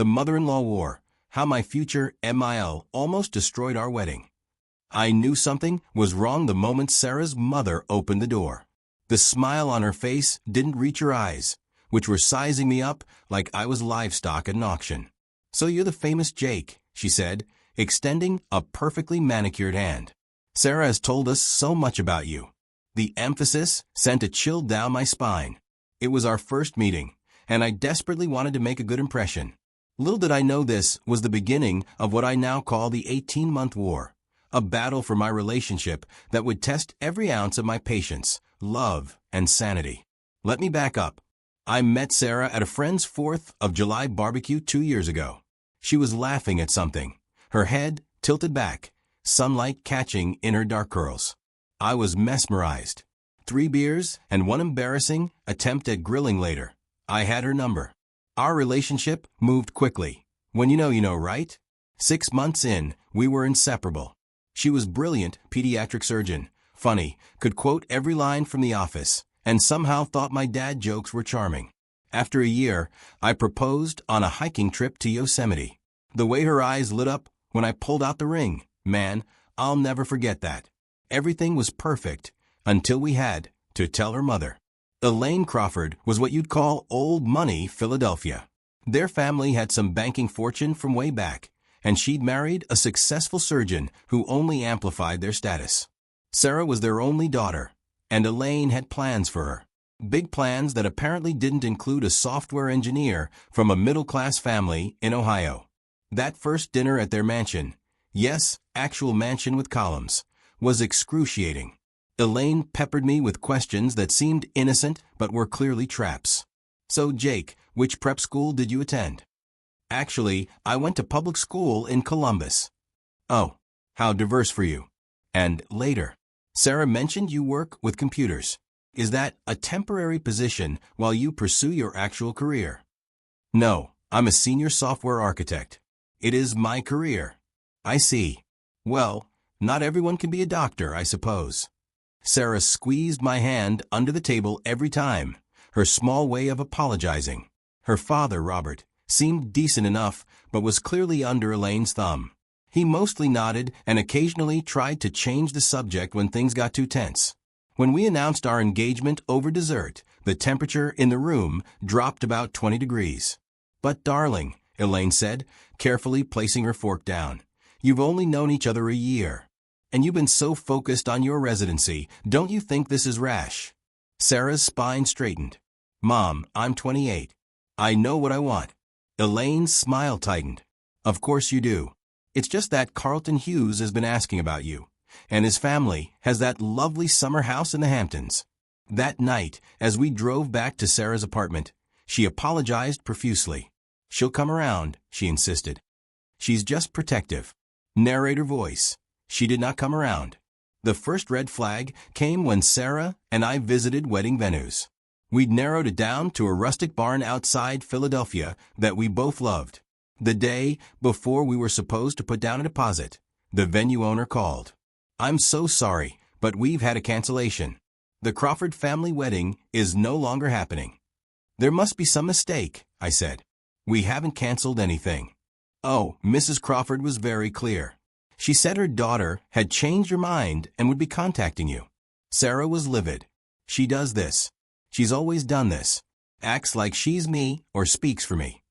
The mother-in-law war, how my future MIL almost destroyed our wedding. I knew something was wrong the moment Sarah's mother opened the door. The smile on her face didn't reach her eyes, which were sizing me up like I was livestock at an auction. "So you're the famous Jake," she said, extending a perfectly manicured hand. "Sarah has told us so much about you." The emphasis sent a chill down my spine. It was our first meeting, and I desperately wanted to make a good impression. Little did I know this was the beginning of what I now call the 18-month war, a battle for my relationship that would test every ounce of my patience, love, and sanity. Let me back up. I met Sarah at a friend's 4th of July barbecue 2 years ago. She was laughing at something, her head tilted back, sunlight catching in her dark curls. I was mesmerized. 3 beers and one embarrassing attempt at grilling later, I had her number. Our relationship moved quickly. When you know, right? 6 months in, we were inseparable. She was brilliant pediatric surgeon, funny, could quote every line from The Office, and somehow thought my dad jokes were charming. After a year, I proposed on a hiking trip to Yosemite. The way her eyes lit up when I pulled out the ring, man, I'll never forget that. Everything was perfect until we had to tell her mother. Elaine Crawford was what you'd call old money Philadelphia. Their family had some banking fortune from way back, and she'd married a successful surgeon who only amplified their status. Sarah was their only daughter, and Elaine had plans for her. Big plans that apparently didn't include a software engineer from a middle-class family in Ohio. That first dinner at their mansion, yes, actual mansion with columns, was excruciating. Elaine peppered me with questions that seemed innocent but were clearly traps. "So, Jake, which prep school did you attend?" "Actually, I went to public school in Columbus." "Oh, how diverse for you." And later, "Sarah mentioned you work with computers. Is that a temporary position while you pursue your actual career?" "No, I'm a senior software architect. It is my career." "I see. Well, not everyone can be a doctor, I suppose." Sarah squeezed my hand under the table every time, her small way of apologizing. Her father, Robert, seemed decent enough, but was clearly under Elaine's thumb. He mostly nodded and occasionally tried to change the subject when things got too tense. When we announced our engagement over dessert, the temperature in the room dropped about 20 degrees. "But darling," Elaine said, carefully placing her fork down, "you've only known each other a year. And you've been so focused on your residency, don't you think this is rash?" Sarah's spine straightened. "Mom, I'm 28. I know what I want." Elaine's smile tightened. "Of course you do. It's just that Carlton Hughes has been asking about you, and his family has that lovely summer house in the Hamptons." That night, as we drove back to Sarah's apartment, she apologized profusely. "She'll come around," she insisted. "She's just protective." Narrator voice. She did not come around. The first red flag came when Sarah and I visited wedding venues. We'd narrowed it down to a rustic barn outside Philadelphia that we both loved. The day before we were supposed to put down a deposit, the venue owner called. "I'm so sorry, but we've had a cancellation. The Crawford family wedding is no longer happening." "There must be some mistake," I said. "We haven't canceled anything." Oh, Mrs. Crawford was very clear. She said her daughter had changed her mind and would be contacting you. Sarah was livid. "She does this. She's always done this. Acts like she's me or speaks for me."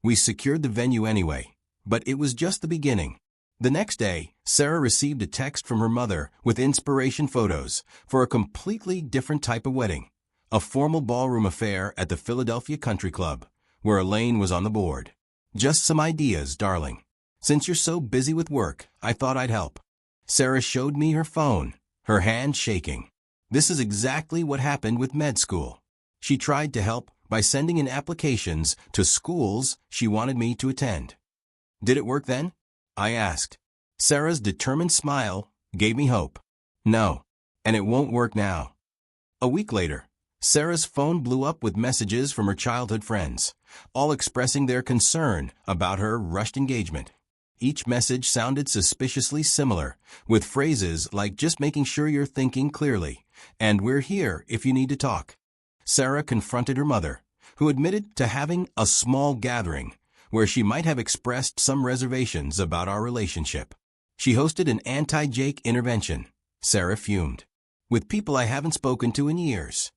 We secured the venue anyway, but it was just the beginning. The next day, Sarah received a text from her mother with inspiration photos for a completely different type of wedding, a formal ballroom affair at the Philadelphia Country Club, where Elaine was on the board. "Just some ideas, darling. Since you're so busy with work, I thought I'd help." Sarah showed me her phone, her hand shaking. This is exactly what happened with med school. She tried to help by sending in applications to schools she wanted me to attend. "Did it work then?" I asked. Sarah's determined smile gave me hope. "No, and it won't work now." A week later, Sarah's phone blew up with messages from her childhood friends, all expressing their concern about her rushed engagement. Each message sounded suspiciously similar, with phrases like "just making sure you're thinking clearly," and "we're here if you need to talk." Sarah confronted her mother, who admitted to having a small gathering, where she might have expressed some reservations about our relationship. She hosted an anti-Jake intervention. Sarah fumed. With people I haven't spoken to in years.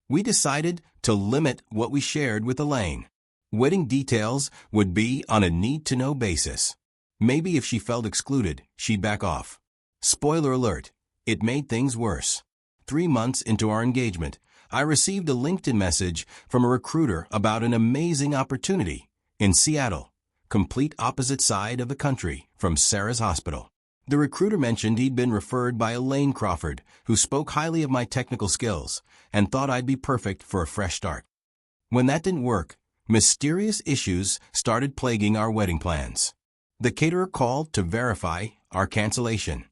We decided to limit what we shared with Elaine. Wedding details would be on a need-to-know basis. Maybe if she felt excluded, she'd back off. Spoiler alert, it made things worse. 3 months into our engagement, I received a LinkedIn message from a recruiter about an amazing opportunity in Seattle, complete opposite side of the country from Sarah's hospital. The recruiter mentioned he'd been referred by Elaine Crawford, who spoke highly of my technical skills and thought I'd be perfect for a fresh start. When that didn't work, mysterious issues started plaguing our wedding plans. The caterer called to verify our cancellation.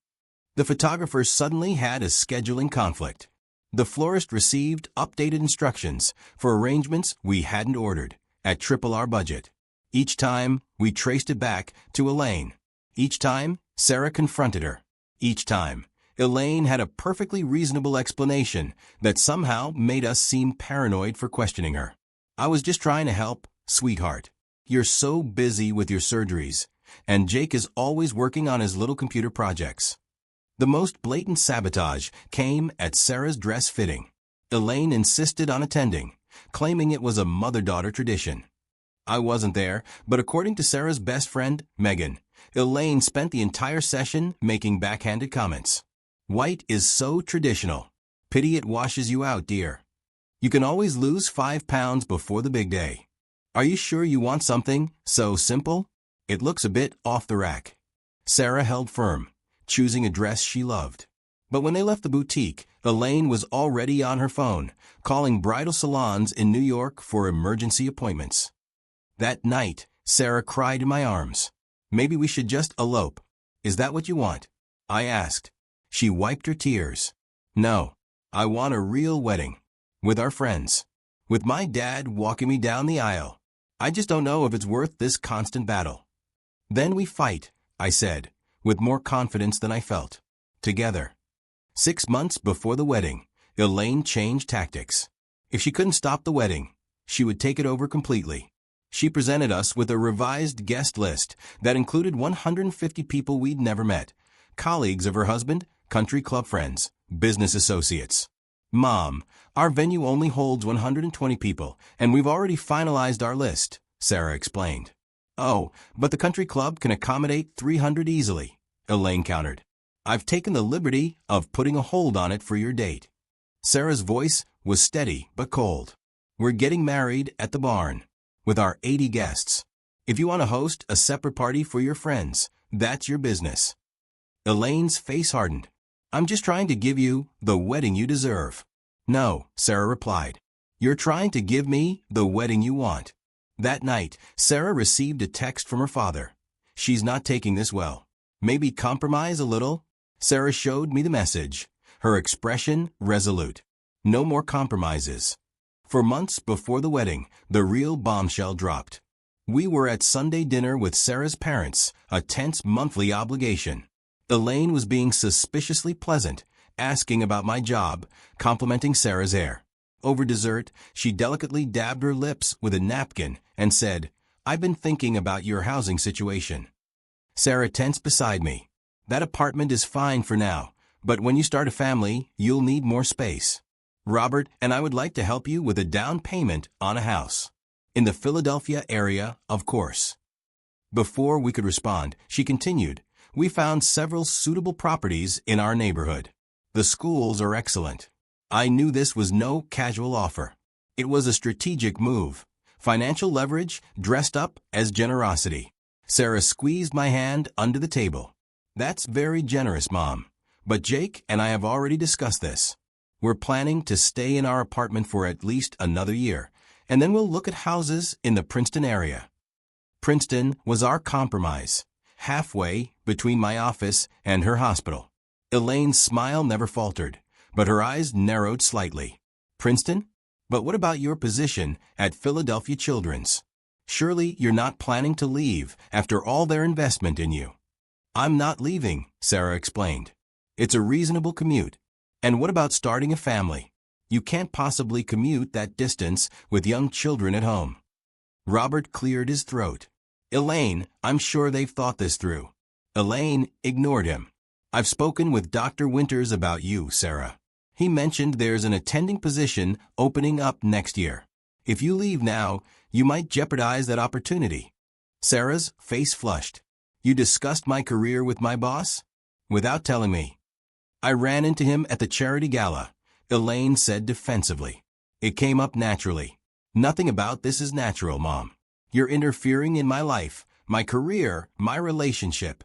The photographer suddenly had a scheduling conflict. The florist received updated instructions for arrangements we hadn't ordered at triple our budget. Each time, we traced it back to Elaine. Each time, Sarah confronted her. Each time, Elaine had a perfectly reasonable explanation that somehow made us seem paranoid for questioning her. I was just trying to help, sweetheart. You're so busy with your surgeries, and Jake is always working on his little computer projects. The most blatant sabotage came at Sarah's dress fitting. Elaine insisted on attending, claiming it was a mother-daughter tradition. I wasn't there, but according to Sarah's best friend, Megan, Elaine spent the entire session making backhanded comments. White is so traditional. Pity it washes you out, dear. You can always lose 5 pounds before the big day. Are you sure you want something so simple? It looks a bit off the rack. Sarah held firm, choosing a dress she loved. But when they left the boutique, Elaine was already on her phone, calling bridal salons in New York for emergency appointments. That night, Sarah cried in my arms. Maybe we should just elope. Is that what you want? I asked. She wiped her tears. No, I want a real wedding. With our friends. With my dad walking me down the aisle. I just don't know if it's worth this constant battle. Then we fight, I said, with more confidence than I felt. Together. 6 months before the wedding, Elaine changed tactics. If she couldn't stop the wedding, she would take it over completely. She presented us with a revised guest list that included 150 people we'd never met, colleagues of her husband, country club friends, business associates. Mom, our venue only holds 120 people, and we've already finalized our list, Sarah explained. Oh, but the country club can accommodate 300 easily, Elaine countered. I've taken the liberty of putting a hold on it for your date. Sarah's voice was steady but cold. We're getting married at the barn, with our 80 guests. If you want to host a separate party for your friends, that's your business. Elaine's face hardened. I'm just trying to give you the wedding you deserve. No, Sarah replied. You're trying to give me the wedding you want. That night, Sarah received a text from her father. She's not taking this well. Maybe compromise a little? Sarah showed me the message, her expression resolute. No more compromises. For months before the wedding, the real bombshell dropped. We were at Sunday dinner with Sarah's parents, a tense monthly obligation. Elaine was being suspiciously pleasant, asking about my job, complimenting Sarah's hair. Over dessert, she delicately dabbed her lips with a napkin and said, I've been thinking about your housing situation. Sarah tensed beside me. That apartment is fine for now, but when you start a family, you'll need more space. Robert and I would like to help you with a down payment on a house. In the Philadelphia area, of course. Before we could respond, she continued, we found several suitable properties in our neighborhood. The schools are excellent. I knew this was no casual offer. It was a strategic move. Financial leverage dressed up as generosity. Sarah squeezed my hand under the table. That's very generous, Mom. But Jake and I have already discussed this. We're planning to stay in our apartment for at least another year, and then we'll look at houses in the Princeton area. Princeton was our compromise, halfway between my office and her hospital. Elaine's smile never faltered, but her eyes narrowed slightly. Princeton? But what about your position at Philadelphia Children's? Surely you're not planning to leave after all their investment in you. I'm not leaving, Sarah explained. It's a reasonable commute. And what about starting a family? You can't possibly commute that distance with young children at home. Robert cleared his throat. Elaine, I'm sure they've thought this through. Elaine ignored him. I've spoken with Dr. Winters about you, Sarah. He mentioned there's an attending position opening up next year. If you leave now, you might jeopardize that opportunity. Sarah's face flushed. You discussed my career with my boss? Without telling me. I ran into him at the charity gala, Elaine said defensively. It came up naturally. Nothing about this is natural, Mom. You're interfering in my life, my career, my relationship.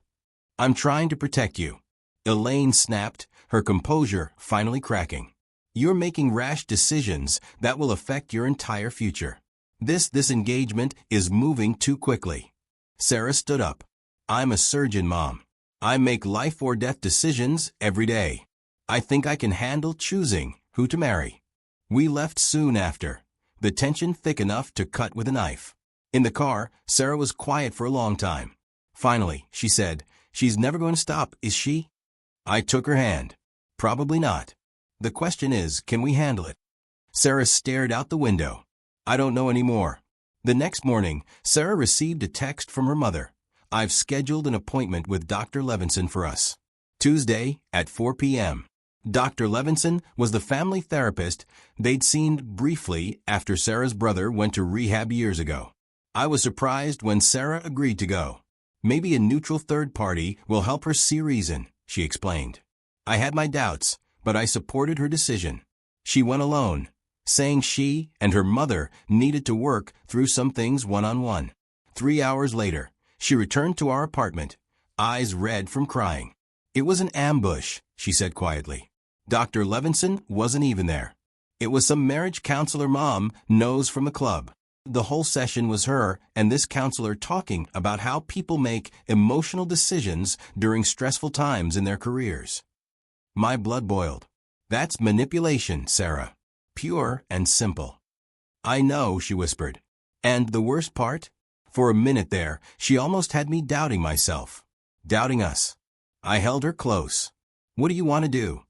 I'm trying to protect you. Elaine snapped, her composure finally cracking. You're making rash decisions that will affect your entire future. This engagement is moving too quickly. Sarah stood up. I'm a surgeon, Mom. I make life or death decisions every day. I think I can handle choosing who to marry. We left soon after, the tension thick enough to cut with a knife. In the car, Sarah was quiet for a long time. Finally, she said, She's never going to stop, is she? I took her hand. Probably not. The question is, can we handle it? Sarah stared out the window. I don't know anymore. The next morning, Sarah received a text from her mother. I've scheduled an appointment with Dr. Levinson for us. Tuesday at 4 p.m. Dr. Levinson was the family therapist they'd seen briefly after Sarah's brother went to rehab years ago. I was surprised when Sarah agreed to go. Maybe a neutral third party will help her see reason, she explained. I had my doubts, but I supported her decision. She went alone, saying she and her mother needed to work through some things one-on-one. 3 hours later, she returned to our apartment, eyes red from crying. It was an ambush, she said quietly. Dr. Levinson wasn't even there. It was some marriage counselor Mom knows from the club. The whole session was her and this counselor talking about how people make emotional decisions during stressful times in their careers. My blood boiled. That's manipulation, Sarah. Pure and simple. I know, she whispered. And the worst part? For a minute there, she almost had me doubting myself. Doubting us. I held her close. What do you want to do?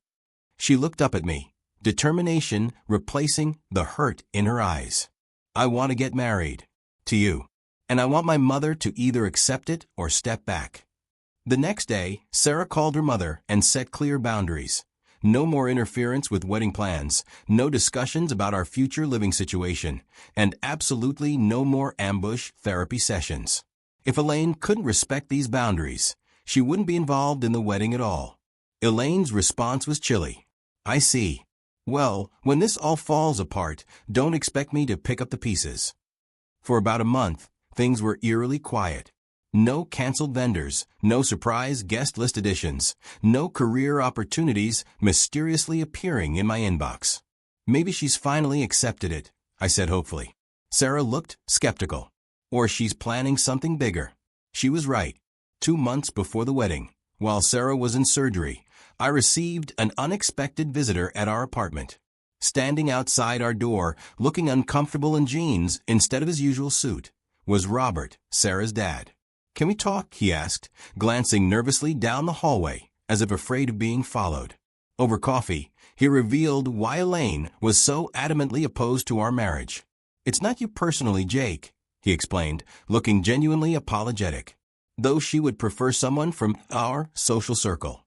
She looked up at me, determination replacing the hurt in her eyes. I want to get married. To you. And I want my mother to either accept it or step back. The next day, Sarah called her mother and set clear boundaries. No more interference with wedding plans, no discussions about our future living situation, and absolutely no more ambush therapy sessions. If Elaine couldn't respect these boundaries, she wouldn't be involved in the wedding at all. Elaine's response was chilly. I see. Well, when this all falls apart, don't expect me to pick up the pieces. For about a month, things were eerily quiet. No canceled vendors, no surprise guest list additions, no career opportunities mysteriously appearing in my inbox. Maybe she's finally accepted it, I said hopefully. Sarah looked skeptical. Or she's planning something bigger. She was right. 2 months before the wedding, while Sarah was in surgery, I received an unexpected visitor at our apartment. Standing outside our door, looking uncomfortable in jeans instead of his usual suit, was Robert, Sarah's dad. Can we talk? He asked, glancing nervously down the hallway, as if afraid of being followed. Over coffee, he revealed why Elaine was so adamantly opposed to our marriage. It's not you personally, Jake, he explained, looking genuinely apologetic. Though she would prefer someone from our social circle.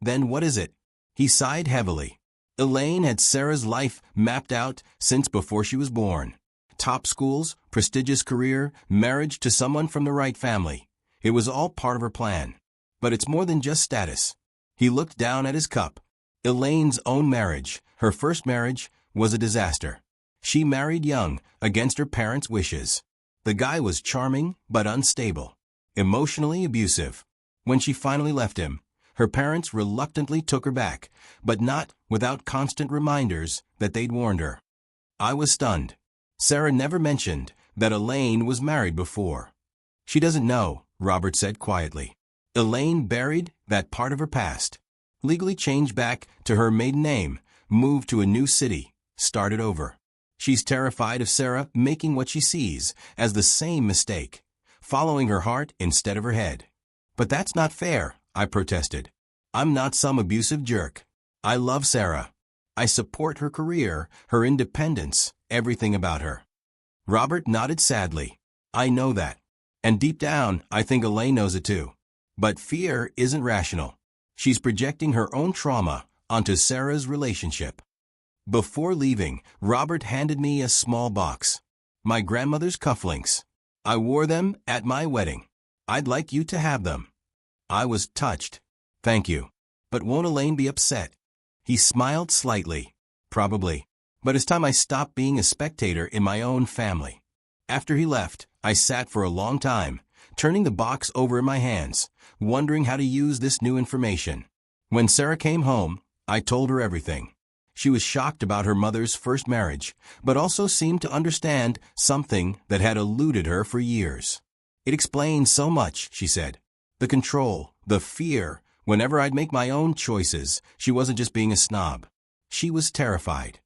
Then what is it? He sighed heavily. Elaine had Sarah's life mapped out since before she was born. Top schools, prestigious career, marriage to someone from the right family. It was all part of her plan. But it's more than just status. He looked down at his cup. Elaine's own marriage, her first marriage, was a disaster. She married young, against her parents' wishes. The guy was charming, but unstable. Emotionally abusive. When she finally left him, her parents reluctantly took her back, but not without constant reminders that they'd warned her. I was stunned. Sarah never mentioned that Elaine was married before. She doesn't know, Robert said quietly. Elaine buried that part of her past. Legally changed back to her maiden name, moved to a new city, started over. She's terrified of Sarah making what she sees as the same mistake, following her heart instead of her head. But that's not fair, I protested. I'm not some abusive jerk. I love Sarah. I support her career, her independence, everything about her. Robert nodded sadly. I know that. And deep down, I think Elaine knows it too. But fear isn't rational. She's projecting her own trauma onto Sarah's relationship. Before leaving, Robert handed me a small box. My grandmother's cufflinks. I wore them at my wedding. I'd like you to have them. I was touched. Thank you. But won't Elaine be upset? He smiled slightly. Probably. But it's time I stopped being a spectator in my own family. After he left, I sat for a long time, turning the box over in my hands, wondering how to use this new information. When Sarah came home, I told her everything. She was shocked about her mother's first marriage, but also seemed to understand something that had eluded her for years. It explained so much, she said. The control, the fear. Whenever I'd make my own choices, she wasn't just being a snob. She was terrified.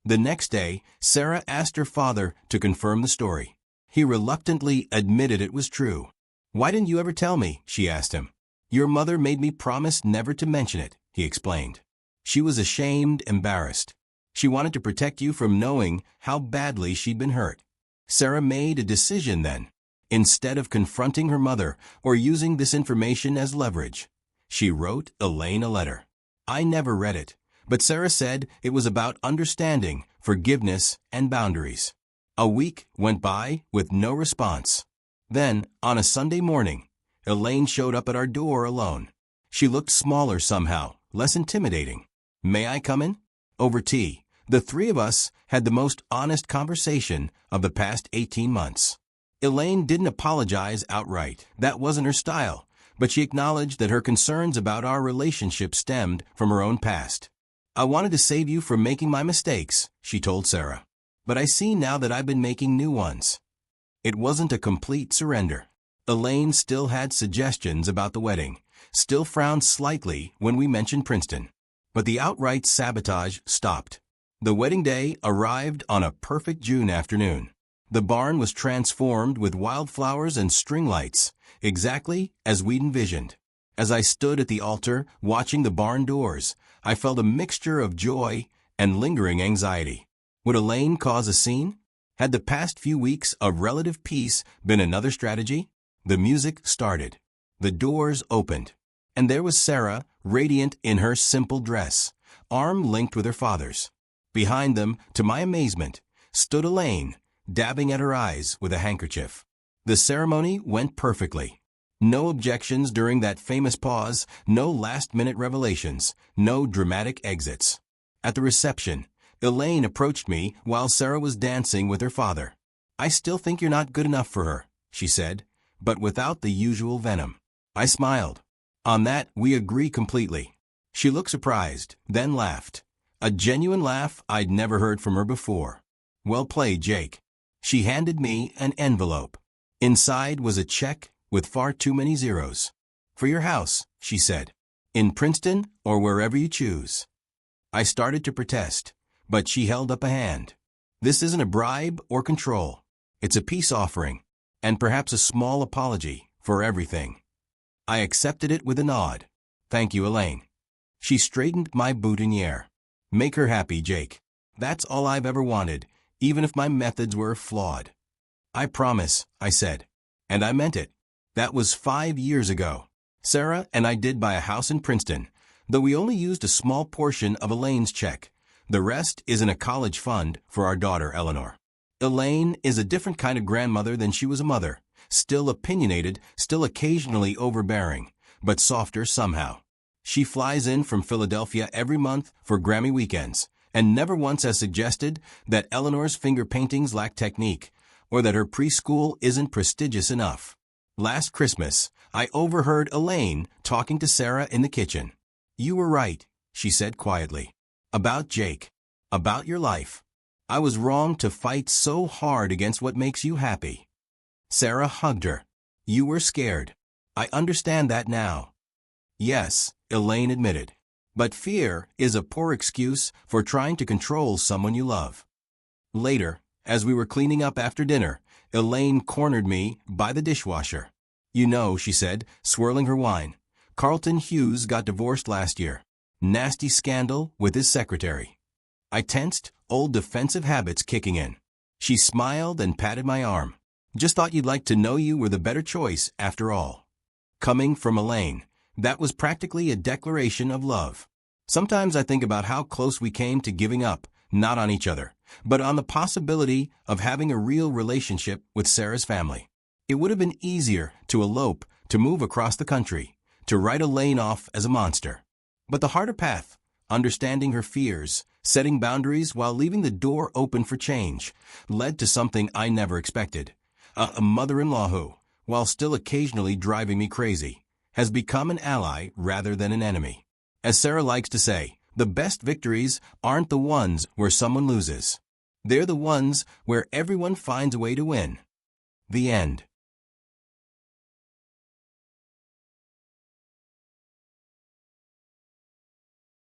The next day, Sarah asked her father to confirm the story. He reluctantly admitted it was true. Why didn't you ever tell me? She asked him. Your mother made me promise never to mention it, he explained. She was ashamed, embarrassed. She wanted to protect you from knowing how badly she'd been hurt. Sarah made a decision then. Instead of confronting her mother or using this information as leverage, she wrote Elaine a letter. I never read it, but Sarah said it was about understanding, forgiveness, and boundaries. A week went by with no response. Then, on a Sunday morning, Elaine showed up at our door alone. She looked smaller somehow, less intimidating. May I come in? Over tea, the three of us had the most honest conversation of the past 18 months. Elaine didn't apologize outright. That wasn't her style, but she acknowledged that her concerns about our relationship stemmed from her own past. I wanted to save you from making my mistakes, she told Sarah. But I see now that I've been making new ones. It wasn't a complete surrender. Elaine still had suggestions about the wedding, still frowned slightly when we mentioned Princeton. But the outright sabotage stopped. The wedding day arrived on a perfect June afternoon. The barn was transformed with wildflowers and string lights, exactly as we'd envisioned. As I stood at the altar watching the barn doors, I felt a mixture of joy and lingering anxiety. Would Elaine cause a scene? Had the past few weeks of relative peace been another strategy? The music started. The doors opened. And there was Sarah, radiant in her simple dress, arm linked with her father's. Behind them, to my amazement, stood Elaine, dabbing at her eyes with a handkerchief. The ceremony went perfectly. No objections during that famous pause, no last-minute revelations, no dramatic exits. At the reception, Elaine approached me while Sarah was dancing with her father. I still think you're not good enough for her, she said, but without the usual venom. I smiled. On that, we agree completely. She looked surprised, then laughed. A genuine laugh I'd never heard from her before. Well played, Jake. She handed me an envelope. Inside was a check with far too many zeros. For your house, she said. In Princeton or wherever you choose. I started to protest, but she held up a hand. This isn't a bribe or control. It's a peace offering, and perhaps a small apology for everything. I accepted it with a nod. Thank you, Elaine. She straightened my boutonniere. Make her happy, Jake. That's all I've ever wanted, even if my methods were flawed. I promise, I said. And I meant it. That was 5 years ago. Sarah and I did buy a house in Princeton, though we only used a small portion of Elaine's check. The rest is in a college fund for our daughter, Eleanor. Elaine is a different kind of grandmother than she was a mother. Still opinionated, still occasionally overbearing, but softer somehow. She flies in from Philadelphia every month for Grammy weekends, and never once has suggested that Eleanor's finger paintings lack technique, or that her preschool isn't prestigious enough. Last Christmas, I overheard Elaine talking to Sarah in the kitchen. You were right, she said quietly. About Jake. About your life. I was wrong to fight so hard against what makes you happy. Sarah hugged her. You were scared. I understand that now. Yes, Elaine admitted. But fear is a poor excuse for trying to control someone you love. Later, as we were cleaning up after dinner, Elaine cornered me by the dishwasher. You know, she said, swirling her wine, Carlton Hughes got divorced last year. Nasty scandal with his secretary. I tensed, old defensive habits kicking in. She smiled and patted my arm. Just thought you'd like to know you were the better choice after all. Coming from Elaine, that was practically a declaration of love. Sometimes I think about how close we came to giving up, not on each other, but on the possibility of having a real relationship with Sarah's family. It would have been easier to elope, to move across the country, to write Elaine off as a monster. But the harder path, understanding her fears, setting boundaries while leaving the door open for change, led to something I never expected. A mother-in-law who, while still occasionally driving me crazy, has become an ally rather than an enemy. As Sarah likes to say, the best victories aren't the ones where someone loses. They're the ones where everyone finds a way to win. The end.